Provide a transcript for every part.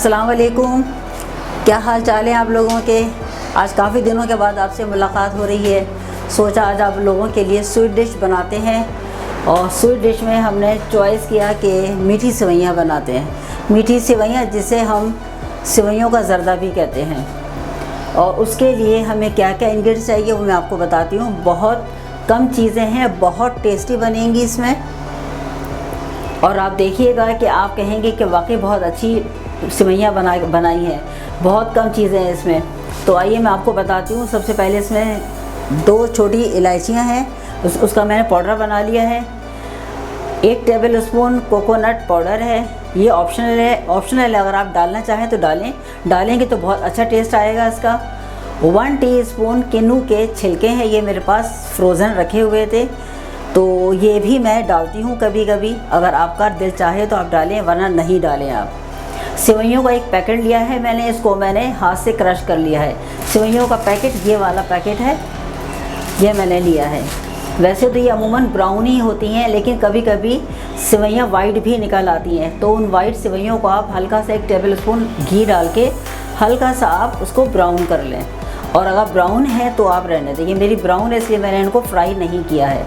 अस्सलाम वालेकुम। क्या हाल चाल है आप लोगों के। आज काफ़ी दिनों के बाद आपसे मुलाकात हो रही है। सोचा आज आप लोगों के लिए स्वीट डिश बनाते हैं और स्वीट डिश में हमने चॉइस किया कि मीठी सेवइयाँ बनाते हैं। मीठी सेवइयाँ जिसे हम सेवइयों का ज़र्दा भी कहते हैं। और उसके लिए हमें क्या क्या इंग्रेडिएंट्स चाहिए वो मैं आपको बताती हूँ। बहुत कम चीज़ें हैं, बहुत टेस्टी बनेंगी इसमें और आप देखिएगा कि आप कहेंगे कि वाकई बहुत अच्छी सेवइयाँ बनाई हैं। बहुत कम चीज़ें हैं इसमें। तो आइए मैं आपको बताती हूँ। सबसे पहले इसमें 2 छोटी इलायचियाँ हैं, उसका मैंने पाउडर बना लिया है। 1 टेबल स्पून कोकोनट पाउडर है, ये ऑप्शनल है। अगर आप डालना चाहें तो डालेंगे तो बहुत अच्छा टेस्ट आएगा इसका। 1 टीस्पून किन्नू के छिलके हैं, ये मेरे पास फ्रोज़न रखे हुए थे तो ये भी मैं डालती हूँ कभी कभी। अगर आपका दिल चाहे तो आप डालें, वरना नहीं डालें आप। सेवइयों का एक पैकेट लिया है मैंने, इसको मैंने हाथ से क्रश कर लिया है। सेवइयों का पैकेट ये वाला पैकेट है, ये मैंने लिया है। वैसे तो ये अमूमन ब्राउन ही होती हैं, लेकिन कभी कभी सेवइयाँ वाइट भी निकल आती हैं। तो उन वाइट सेवइयों को आप हल्का सा 1 टेबल स्पून घी डाल के हल्का सा आप उसको ब्राउन कर लें। और अगर ब्राउन है तो आप रहने दें। मेरी ब्राउन है इसलिए मैंने इनको फ्राई नहीं किया है।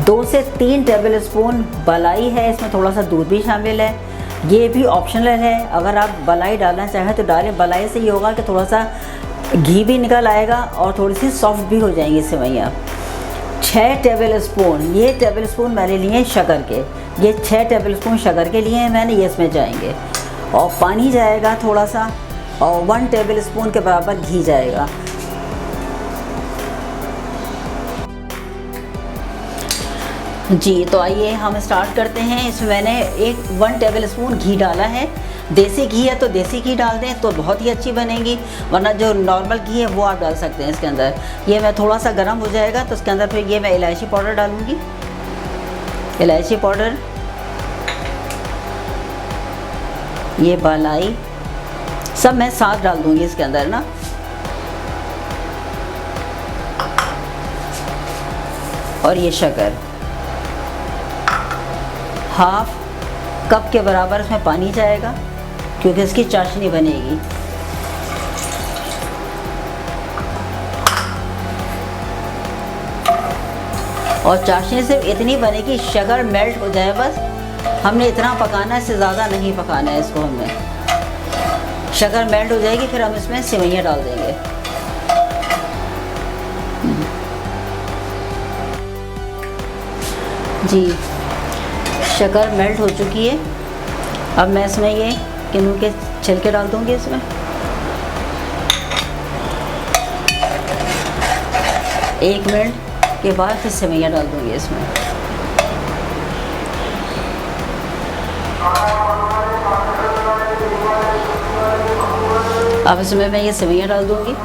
2 से 3 टेबल स्पून बलाई है, इसमें थोड़ा सा दूध भी शामिल है। ये भी ऑप्शनल है, अगर आप बलाई डालना चाहें तो डालें। बलाई से ये होगा कि थोड़ा सा घी भी निकल आएगा और थोड़ी सी सॉफ्ट भी हो जाएंगी सेवइयाँ। 6 टेबल स्पून, ये टेबल स्पून मैंने लिए हैं शक्कर के। ये 6 टेबल स्पून शक्कर के लिए हैं मैंने, ये इसमें जाएंगे। और पानी जाएगा थोड़ा सा, और 1 टेबल स्पून के बराबर घी जाएगा। जी तो आइए हम स्टार्ट करते हैं। इसमें मैंने 1 टेबल स्पून घी डाला है। देसी घी है तो देसी घी डाल दें तो बहुत ही अच्छी बनेगी, वरना जो नॉर्मल घी है वो आप डाल सकते हैं इसके अंदर। ये मैं थोड़ा सा गर्म हो जाएगा तो उसके अंदर फिर ये मैं इलायची पाउडर डालूँगी। इलायची पाउडर, ये बलाई, सब मैं साथ डाल दूँगी इसके अंदर ना। और ये शक्कर, 1/2 कप के बराबर इसमें पानी जाएगा क्योंकि इसकी चाशनी बनेगी। और चाशनी सिर्फ इतनी बनेगी शक्कर मेल्ट हो जाए, बस हमने इतना पकाना है, इससे ज़्यादा नहीं पकाना है इसको हमने। शक्कर मेल्ट हो जाएगी फिर हम इसमें सेवइयाँ डाल देंगे। जी शक्कर मेल्ट हो चुकी है। अब मैं इसमें ये किन्नू के छिलके डाल दूँगी इसमें। एक मिनट के बाद फिर सेवइयाँ डाल दूँगी इसमें। अब इसमें मैं ये सेवइयाँ डाल दूँगी।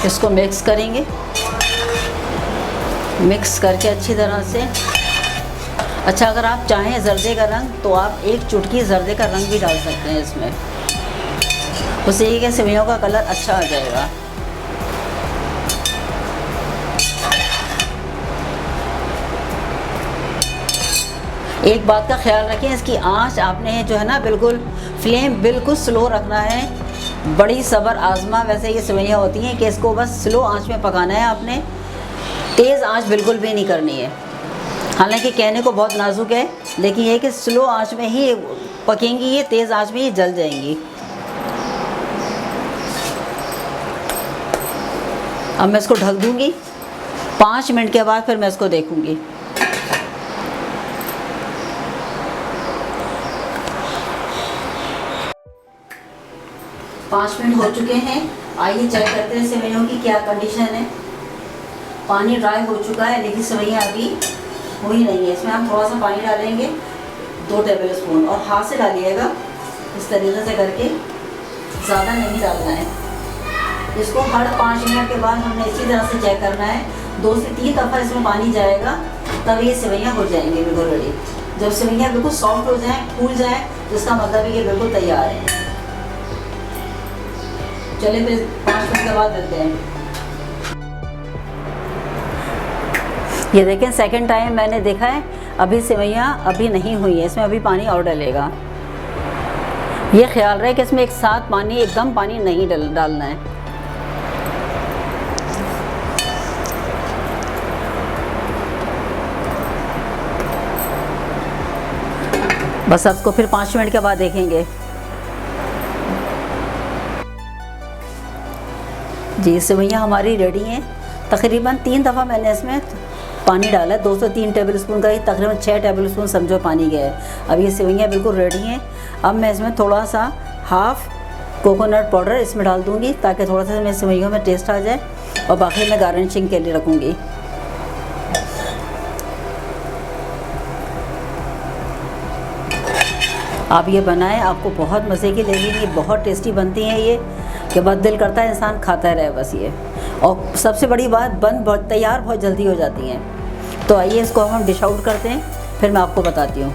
इसको मिक्स करेंगे, मिक्स करके अच्छी तरह से। अच्छा, अगर आप चाहें जर्दे का रंग तो आप 1 चुटकी जर्दे का रंग भी डाल सकते हैं इसमें, उससे ये कि सेवइयों का कलर अच्छा आ जाएगा। एक बात का ख्याल रखें, इसकी आंच आपने जो है ना बिल्कुल फ्लेम बिल्कुल स्लो रखना है। बड़ी सब्र आजमा वैसे ये सेवइयाँ होती हैं कि इसको बस स्लो आंच में पकाना है आपने, तेज़ आंच बिल्कुल भी नहीं करनी है। हालांकि कहने को बहुत नाजुक है, लेकिन ये कि स्लो आंच में ही पकेंगी, ये तेज़ आंच में ही जल जाएंगी। अब मैं इसको ढक दूँगी। 5 मिनट के बाद फिर मैं इसको देखूँगी। 5 मिनट हो चुके हैं। आइए चेक करते हैं सेवइयों की क्या कंडीशन है। पानी ड्राई हो चुका है लेकिन सेवइयाँ अभी हुई नहीं है। इसमें हम थोड़ा सा पानी डालेंगे, 2 टेबल स्पून, और हाथ से डालिएगा इस तरीके से करके, ज़्यादा नहीं डालना है। इसको हर 5 मिनट के बाद हमने इसी तरह से चेक करना है। 2 से 3 दफ़ा इसमें पानी जाएगा तब ये सेवइयाँ हो जाएंगी बिल्कुल रेडी। जब सेवइयाँ बिल्कुल सॉफ्ट हो जाएँ, फूल जाएँ, तो इसका मतलब है कि बिल्कुल तैयार है। चलिए फिर 5 मिनट के बाद देते हैं। ये देखें सेकंड टाइम मैंने देखा है, अभी सेवइयाँ अभी नहीं हुई है, इसमें अभी पानी और डलेगा। ये ख्याल रहे कि इसमें एक साथ पानी, एकदम पानी नहीं डालना है। बस अब इसको फिर 5 मिनट के बाद देखेंगे। जी सेवइयाँ हमारी रेडी हैं। तकरीबन 3 दफ़ा मैंने इसमें पानी डाला है, 2 से 3 टेबल स्पून का, तकरीबन 6 टेबल स्पून समझो पानी गया है। अब ये सेवइयाँ बिल्कुल रेडी हैं। अब मैं इसमें थोड़ा सा हाफ़ कोकोनट पाउडर इसमें डाल दूँगी ताकि थोड़ा सा मेरे सेवइयों में टेस्ट आ जाए, और बाकी मैं गार्निशिंग के लिए रखूँगी। आप ये बनाएं, आपको बहुत मज़े की लगेगी, बहुत टेस्टी बनती हैं ये, कि बस दिल करता है इंसान खाता रहे बस ये। और सबसे बड़ी बात, तैयार बहुत जल्दी हो जाती हैं। तो आइए इसको हम डिश आउट करते हैं, फिर मैं आपको बताती हूँ।